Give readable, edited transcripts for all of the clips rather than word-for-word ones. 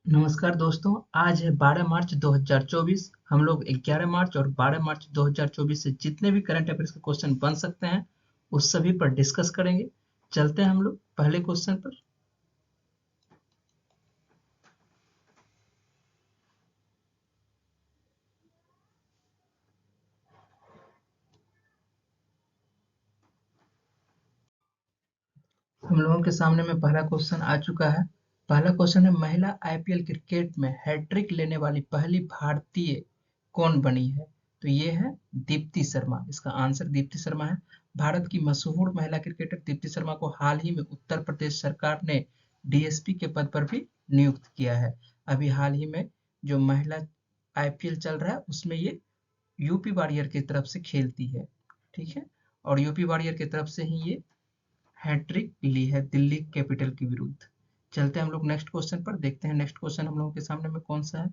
नमस्कार दोस्तों। आज है 12 मार्च 2024। हम लोग 11 मार्च और 12 मार्च 2024 से जितने भी करंट अफेयर्स के क्वेश्चन बन सकते हैं उस सभी पर डिस्कस करेंगे। चलते हैं हम लोग पहले क्वेश्चन पर। हम लोगों के सामने में पहला क्वेश्चन आ चुका है। पहला क्वेश्चन है, महिला आईपीएल क्रिकेट में हैट्रिक लेने वाली पहली भारतीय कौन बनी है? तो ये है दीप्ति शर्मा। इसका आंसर दीप्ति शर्मा है। भारत की मशहूर महिला क्रिकेटर दीप्ति शर्मा को हाल ही में उत्तर प्रदेश सरकार ने डीएसपी के पद पर भी नियुक्त किया है। अभी हाल ही में जो महिला आईपीएल चल रहा है उसमें ये यूपी वॉरियर की तरफ से खेलती है। ठीक है, और यूपी वॉरियर की तरफ से ही ये हैट्रिक ली है दिल्ली कैपिटल के विरुद्ध। चलते हैं हम लोग नेक्स्ट क्वेश्चन पर, देखते हैं नेक्स्ट क्वेश्चन हम लोगों के सामने में कौन सा है।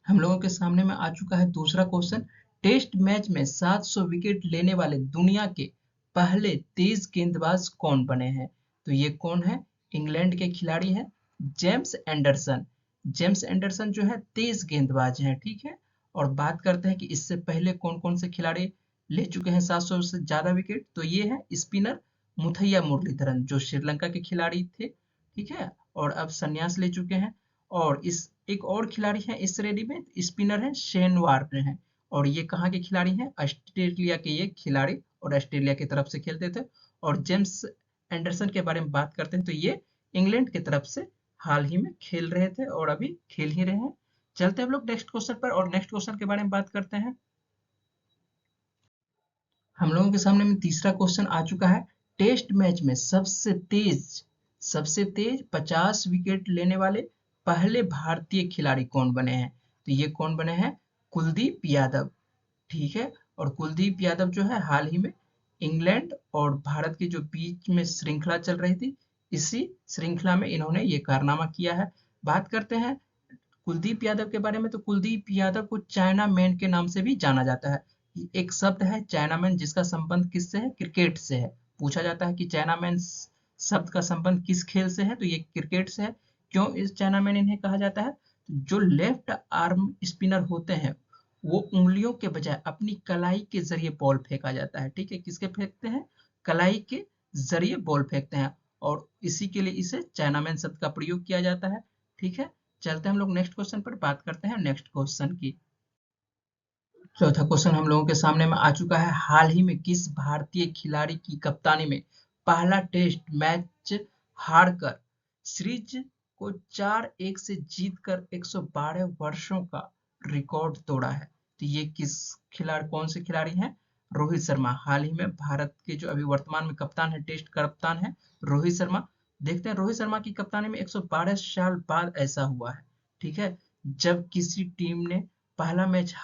हम लोगों के सामने में आ चुका है दूसरा क्वेश्चन। टेस्ट मैच में 700 विकेट लेने वाले दुनिया के पहले तेज गेंदबाज कौन बने हैं? तो ये कौन है? इंग्लैंड के खिलाड़ी हैं जेम्स एंडरसन। जेम्स एंडरसन जो है तेज गेंदबाज हैं। ठीक है, और बात करते हैं कि इससे पहले कौन कौन से खिलाड़ी ले चुके हैं 700 से ज्यादा विकेट। तो ये है स्पिनर मुथैया मुरलीधरन जो श्रीलंका के खिलाड़ी थे। ठीक है, और अब संन्यास ले चुके हैं। और इस एक और खिलाड़ी हैं इस श्रेणी में, स्पिनर हैं शेन वार्न हैं। और ये कहाँ के खिलाड़ी हैं? ऑस्ट्रेलिया के ये खिलाड़ी, और ऑस्ट्रेलिया की तरफ से खेलते थे। और जेम्स एंडरसन के बारे में बात करते हैं तो ये इंग्लैंड की तरफ से हाल ही में खेल रहे थे और अभी खेल ही रहे हैं। चलते हैं हम लोग नेक्स्ट क्वेश्चन पर, और नेक्स्ट क्वेश्चन के बारे में बात करते हैं। हम लोगों के सामने में तीसरा क्वेश्चन आ चुका है। टेस्ट मैच में सबसे तेज 50 विकेट लेने वाले पहले भारतीय खिलाड़ी कौन बने हैं? तो ये कौन बने हैं? कुलदीप यादव। ठीक है, और कुलदीप यादव जो है हाल ही में इंग्लैंड और भारत के जो बीच में श्रृंखला चल रही थी, इसी श्रृंखला में इन्होंने ये कारनामा किया है। बात करते हैं कुलदीप यादव के बारे में। तो कुलदीप यादव को चाइना मैन के नाम से भी जाना जाता है। एक शब्द है चाइना मैन जिसका संबंध किससे है? क्रिकेट से है। पूछा जाता है कि चाइना मैन शब्द का संबंध किस खेल से है? तो ये क्रिकेट से है। क्यों इस चाइना मैन इन्हें कहा जाता है? जो लेफ्ट आर्म स्पिनर होते हैं वो उंगलियों के बजाय अपनी कलाई के जरिए बॉल फेंका जाता है। ठीक है, किसके फेंकते हैं? कलाई के जरिए बॉल फेंकते हैं, और इसी के लिए इसे चाइना मैन शब्द का प्रयोग किया जाता है। ठीक है, चलते हैं हम लोग नेक्स्ट क्वेश्चन पर, बात करते हैं नेक्स्ट क्वेश्चन की। चौथा क्वेश्चन हम लोगों के सामने में आ चुका है। हाल ही में किस भारतीय खिलाड़ी की कप्तानी में पहला टेस्ट मैच हारकर सीरीज को 4-1 से जीतकर 112 वर्षों का रिकॉर्ड तोड़ा है? तो ये किस खिलाड़ी, कौन से खिलाड़ी हैं? रोहित शर्मा। हाल ही में भारत के जो अभी वर्तमान में कप्तान है, टेस्ट कप्तान है रोहित शर्मा। देखते हैं रोहित शर्मा की कप्तानी में 112 साल बाद ऐसा हुआ है। ठीक है, जब किसी टीम ने पहला मैच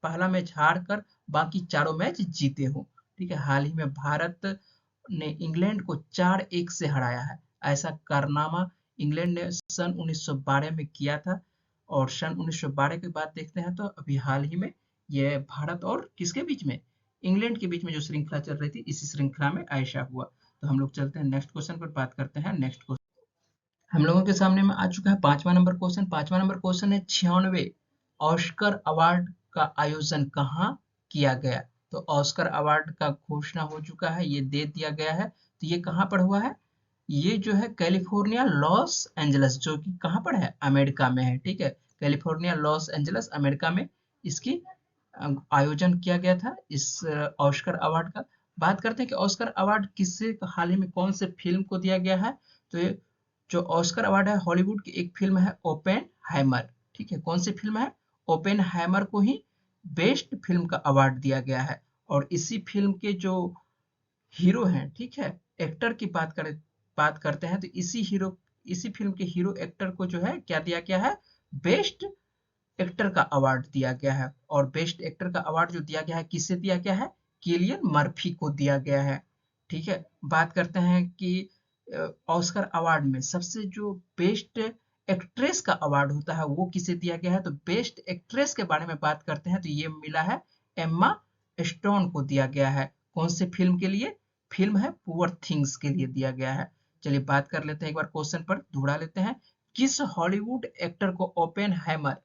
पहला मैच हार कर बाकी चारों मैच जीते हो। ठीक है, हाल ही में भारत ने इंग्लैंड को 4-1 से हराया है। ऐसा कारनामा इंग्लैंड ने सन 1912 में किया था। और सन 1912 के बाद देखते हैं तो अभी हाल ही में ये भारत और किसके बीच में? इंग्लैंड के बीच में जो श्रृंखला चल रही थी, इसी श्रृंखला में ऐसा हुआ। तो हम लोग चलते हैं नेक्स्ट क्वेश्चन पर, बात करते हैं नेक्स्ट क्वेश्चन। हम लोगों के सामने में आ चुका है पांचवा नंबर क्वेश्चन। पांचवा नंबर क्वेश्चन है, 96वें ऑस्कर अवार्ड का आयोजन कहाँ किया गया? तो ऑस्कर अवार्ड का घोषणा हो चुका है, ये दे दिया गया है। तो ये कहाँ पर हुआ है? ये जो है कैलिफोर्निया लॉस एंजल्स, जो कि कहाँ पर है? अमेरिका में है। ठीक है, कैलिफोर्निया लॉस एंजल्स अमेरिका में इसकी आयोजन किया गया था इस ऑस्कर अवार्ड का। बात करते हैं कि ऑस्कर अवार्ड किससे हाल ही में कौन से फिल्म को दिया गया है? तो ये जो ऑस्कर अवार्ड है हॉलीवुड की एक फिल्म है ओपेन हाइमर। ठीक है, कौन सी फिल्म है? ओपेन हाइमर को ही बेस्ट फिल्म का अवार्ड दिया गया है। और इसी फिल्म के जो हीरो हैं, ठीक है, एक्टर की बात करते हैं तो इसी फिल्म के हीरो एक्टर को जो है क्या दिया गया है? बेस्ट एक्टर का अवार्ड दिया गया है। और बेस्ट एक्टर का अवार्ड जो दिया गया है किससे दिया गया है? किलियन मर्फी को दिया गया है। ठीक है, बात करते हैं कि ऑस्कर अवार्ड में सबसे जो बेस्ट एक्ट्रेस का अवार्ड होता है वो किसे दिया गया है? तो बेस्ट एक्ट्रेस के बारे में बात करते हैं तो ये मिला है एम्मा स्टोन को दिया गया है। कौन से फिल्म के लिए? फिल्म है पुअर थिंग्स के लिए दिया गया है। चलिए बात कर लेते हैं एक बार क्वेश्चन पर, दोहरा लेते हैं। किस हॉलीवुड एक्टर को ओपेनहाइमर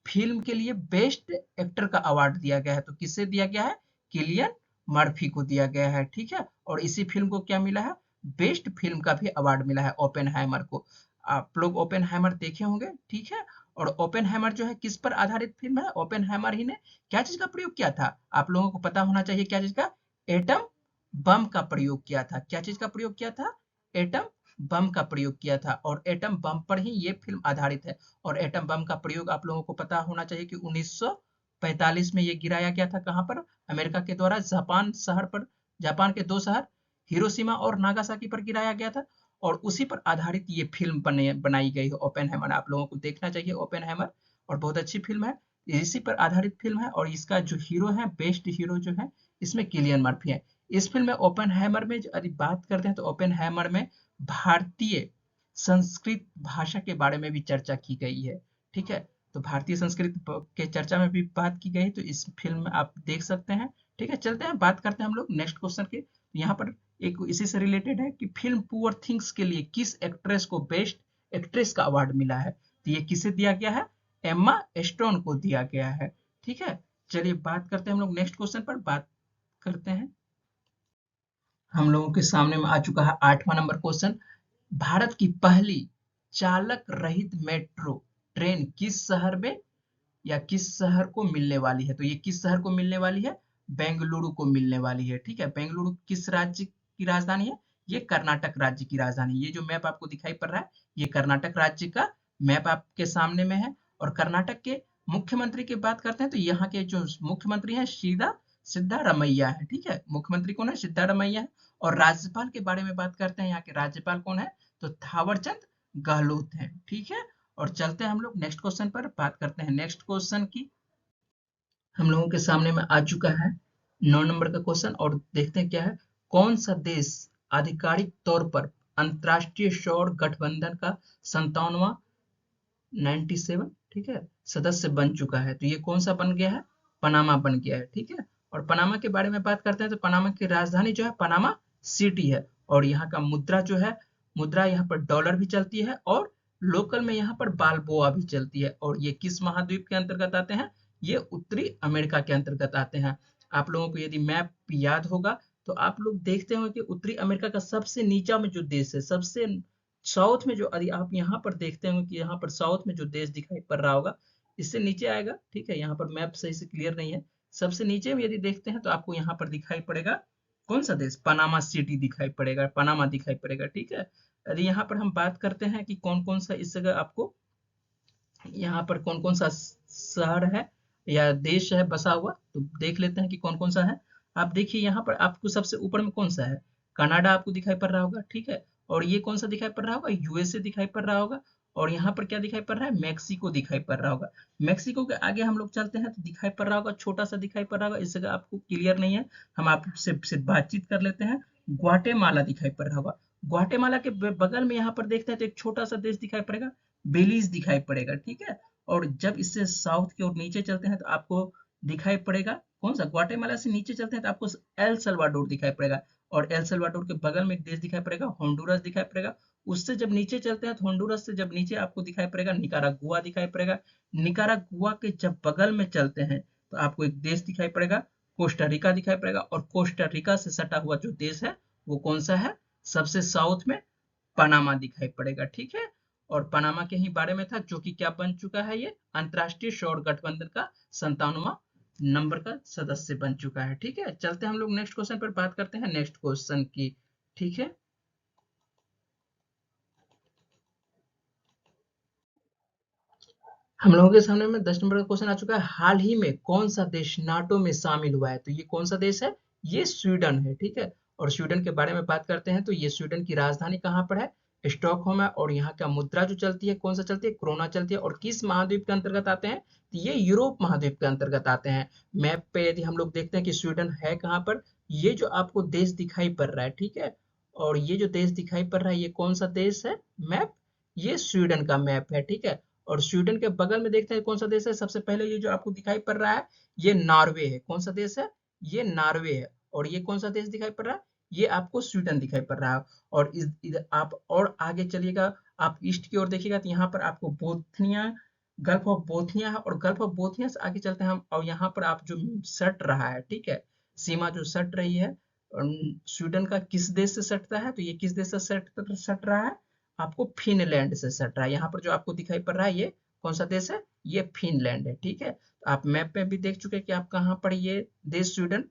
फिल्म के लिए बेस्ट एक्टर का अवार्ड दिया गया है? तो किसे दिया गया है? किलियन मर्फी को दिया गया है, ठीक है। और इसी फिल्म को क्या मिला है? बेस्ट फिल्म का भी अवार्ड मिला है ओपेनहाइमर को। आप लोग ओपेनहाइमर देखे होंगे, ठीक है। और ओपेनहाइमर जो है किस पर आधारित फिल्म है? ओपेनहाइमर ही ने क्या चीज का प्रयोग किया था? आप लोगों को पता होना चाहिए क्या चीज का? एटम बम का प्रयोग किया था। क्या चीज का प्रयोग किया था? एटम बम का प्रयोग किया था, और एटम बम पर ही ये फिल्म आधारित है। और एटम बम का प्रयोग आप लोगों को पता होना चाहिए कि 1945 में ये गिराया गया था। कहां पर? अमेरिका के द्वारा जापान शहर पर, जापान के दो शहर हिरोशिमा और नागासाकी पर गिराया गया था। और उसी पर आधारित ये फिल्म बनाई गई है ओपेनहाइमर। आप लोगों को देखना चाहिए ओपेनहाइमर, और बहुत अच्छी फिल्म है। इसी पर आधारित फिल्म है, और इसका जो हीरो है, बेस्ट हीरो जो है इसमें किलियन मर्फी है। इस फिल्म में ओपेनहाइमर में यदि बात करते हैं तो ओपेनहाइमर में भारतीय संस्कृत भाषा के बारे में भी चर्चा की गई है, ठीक है। तो भारतीय संस्कृत के चर्चा में भी बात की गई, तो इस फिल्म में आप देख सकते हैं, ठीक है। चलते हैं, बात करते हैं हम लोग नेक्स्ट क्वेश्चन के। यहाँ पर एक इसी से रिलेटेड है कि फिल्म पुअर थिंग्स के लिए किस एक्ट्रेस को बेस्ट एक्ट्रेस का अवार्ड मिला है? तो ये किसे दिया गया है? एम्मा स्टोन को दिया गया है, ठीक है। चलिए बात करते हैं हम लोग नेक्स्ट क्वेश्चन पर, बात करते हैं। हम लोगों के सामने में आ चुका है 8वां नंबर क्वेश्चन। भारत की पहली चालक रहित मेट्रो ट्रेन किस शहर में या किस शहर को मिलने वाली है? तो ये किस शहर को मिलने वाली है? बेंगलुरु को मिलने वाली है, ठीक है। बेंगलुरु किस राज्य की राजधानी है? ये कर्नाटक राज्य की राजधानी। ये जो मैप आपको दिखाई पड़ रहा है, ये कर्नाटक राज्य का मैप आपके सामने में है। और कर्नाटक के मुख्यमंत्री की बात करते हैं तो यहाँ के जो मुख्यमंत्री हैं सिद्धारमैया है, ठीक है। मुख्यमंत्री कौन है? सिद्धारमैया है। और राज्यपाल के बारे में बात करते हैं, यहाँ के राज्यपाल कौन है? तो थावरचंद गहलोत है, ठीक है। और चलते हैं हम लोग नेक्स्ट क्वेश्चन पर, बात करते हैं नेक्स्ट क्वेश्चन की। हम लोगों के सामने में आ चुका है 9 नंबर का क्वेश्चन, और देखते हैं क्या है। कौन सा देश आधिकारिक तौर पर अंतर्राष्ट्रीय सौर गठबंधन का 57वां 97, ठीक है, सदस्य बन चुका है? तो ये कौन सा बन गया है? पनामा बन गया है, ठीक है। और पनामा के बारे में बात करते हैं तो पनामा की राजधानी जो है पनामा सिटी है। और यहाँ का मुद्रा जो है, मुद्रा यहाँ पर डॉलर भी चलती है, और लोकल में यहाँ पर बालबोआ भी चलती है। और ये किस महाद्वीप के अंतर्गत आते हैं? ये उत्तरी अमेरिका के अंतर्गत आते हैं। आप लोगों को यदि मैप याद होगा तो आप लोग देखते होंगे कि उत्तरी अमेरिका का सबसे नीचा में जो देश है, सबसे साउथ में जो, यदि आप यहाँ पर देखते होंगे कि यहाँ पर साउथ में जो देश दिखाई पड़ रहा होगा, इससे नीचे आएगा, ठीक है। यहाँ पर मैप सही से क्लियर नहीं है। सबसे नीचे में यदि देखते हैं तो आपको यहाँ पर दिखाई पड़ेगा कौन सा देश? पनामा सिटी दिखाई पड़ेगा, पनामा दिखाई पड़ेगा, ठीक है। यदि यहाँ पर हम बात करते हैं कि कौन कौन सा इस जगह आपको, यहाँ पर कौन कौन सा शहर है या देश है बसा हुआ, तो देख लेते हैं कि कौन कौन सा है। आप देखिए यहाँ पर आपको सबसे ऊपर में कौन सा है? कनाडा आपको दिखाई पड़ रहा होगा, ठीक है। और ये कौन सा दिखाई पड़ रहा होगा? यूएसए दिखाई पड़ रहा होगा। और यहाँ पर क्या दिखाई पड़ रहा है? मैक्सिको दिखाई पड़ रहा होगा। मैक्सिको के आगे हम लोग चलते हैं तो दिखाई पड़ रहा होगा, छोटा सा दिखाई पड़ रहा होगा, इस जगह आपको क्लियर नहीं है, हम आपसे बातचीत कर लेते हैं। ग्वाटेमाला दिखाई पड़ रहा होगा। ग्वाटेमाला के बगल में यहाँ पर देखते हैं तो एक छोटा सा देश दिखाई पड़ेगा, बेलीज दिखाई पड़ेगा, ठीक है। और जब इससे साउथ की ओर नीचे चलते हैं तो आपको दिखाई पड़ेगा कौन सा? ग्वाटेमाला से नीचे चलते हैं तो आपको एल सल्वाडोर दिखाई पड़ेगा। और एल सल्वाडोर के बगल में एक देश दिखाई पड़ेगा, होंडुरस दिखाई पड़ेगा। उससे जब नीचे चलते हैं तो होंडुरस से जब नीचे आपको दिखाई पड़ेगा निकारागुआ दिखाई पड़ेगा। निकारागुआ के जब बगल में चलते हैं तो आपको एक देश दिखाई पड़ेगा, कोस्टा रिका दिखाई पड़ेगा। और कोस्टा रिका से सटा हुआ जो देश है वो कौन सा है? सबसे साउथ में पनामा दिखाई पड़ेगा, ठीक है। और पनामा के ही बारे में था, जो कि क्या बन चुका है? ये अंतरराष्ट्रीय सौर गठबंधन का 57वां नंबर का सदस्य बन चुका है, ठीक है। चलते हैं हम लोग नेक्स्ट क्वेश्चन पर, बात करते हैं नेक्स्ट क्वेश्चन की, ठीक है। हम लोगों के सामने में 10 नंबर का क्वेश्चन आ चुका है। हाल ही में कौन सा देश नाटो में शामिल हुआ है? तो ये कौन सा देश है? ये स्वीडन है, ठीक है। और स्वीडन के बारे में बात करते हैं तो ये स्वीडन की राजधानी कहाँ पर है? स्टॉकहोम है। और यहाँ का मुद्रा जो चलती है कौन सा चलती है? क्रोना चलती है। और किस महाद्वीप के अंतर्गत आते हैं? तो ये यूरोप महाद्वीप के अंतर्गत आते हैं। मैप पे यदि हम लोग देखते हैं कि स्वीडन है कहाँ पर, ये जो आपको देश दिखाई पड़ रहा है, ठीक है। और ये जो देश दिखाई पड़ रहा है ये कौन सा देश है? मैप, ये स्वीडन का मैप है, ठीक है। और स्वीडन के बगल में देखते हैं कौन सा देश है? सबसे पहले ये जो आपको दिखाई पड़ रहा है ये नॉर्वे है। कौन सा देश है? ये नॉर्वे है। और ये कौन सा देश दिखाई पड़ रहा है? ये आपको स्वीडन दिखाई पड़ रहा है। और इधर आप और आगे चलिएगा, आप ईस्ट की ओर देखिएगा तो यहाँ पर आपको बोथनिया, गल्फ ऑफ बोथनिया है, और गल्फ ऑफ बोथनिया से आगे चलते हैं हम, और यहाँ पर आप जो सट रहा है, ठीक है, सीमा जो सट रही है स्वीडन का किस देश से सटता है, तो ये किस देश से सट रहा है, आपको फिनलैंड से सट रहा है। यहाँ पर जो आपको दिखाई पड़ रहा है ये कौन सा देश है, ये फिनलैंड है, ठीक है। तो आप मैप में भी देख चुके हैं कि आप कहाँ पर ये देश स्वीडन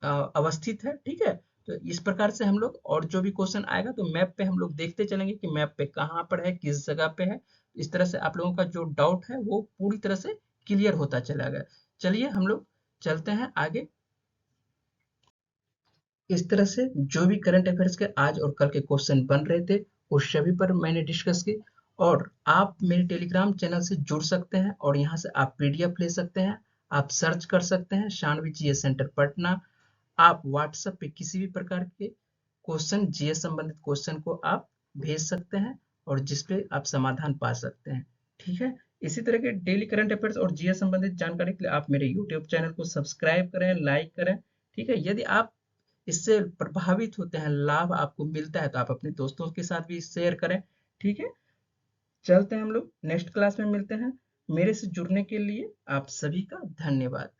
अवस्थित है, ठीक है। तो इस प्रकार से हम लोग, और जो भी क्वेश्चन आएगा तो मैप पे हम लोग देखते चलेंगे कि मैप पे कहाँ पर है, किस जगह पे है। इस तरह से आप लोगों का जो डाउट है वो पूरी तरह से क्लियर होता चला गया। चलिए हम लोग चलते हैं आगे। इस तरह से जो भी करंट अफेयर्स के आज और कल के क्वेश्चन बन रहे थे उस सभी पर मैंने डिस्कस की। और आप मेरे टेलीग्राम चैनल से जुड़ सकते हैं और यहाँ से आप पीडीएफ ले सकते हैं। आप सर्च कर सकते हैं शानवी जीएस सेंटर पटना। आप व्हाट्सएप पे किसी भी प्रकार के क्वेश्चन, जीएस संबंधित क्वेश्चन को आप भेज सकते हैं और जिसपे आप समाधान पा सकते हैं, ठीक है। इसी तरह के डेली करंट अफेयर्स और जीएस संबंधित जानकारी के लिए आप मेरे यूट्यूब चैनल को सब्सक्राइब करें, लाइक करें, ठीक है। यदि आप इससे प्रभावित होते हैं, लाभ आपको मिलता है, तो आप अपने दोस्तों के साथ भी शेयर करें, ठीक है। चलते हैं हम लोग नेक्स्ट क्लास में मिलते हैं। मेरे से जुड़ने के लिए आप सभी का धन्यवाद।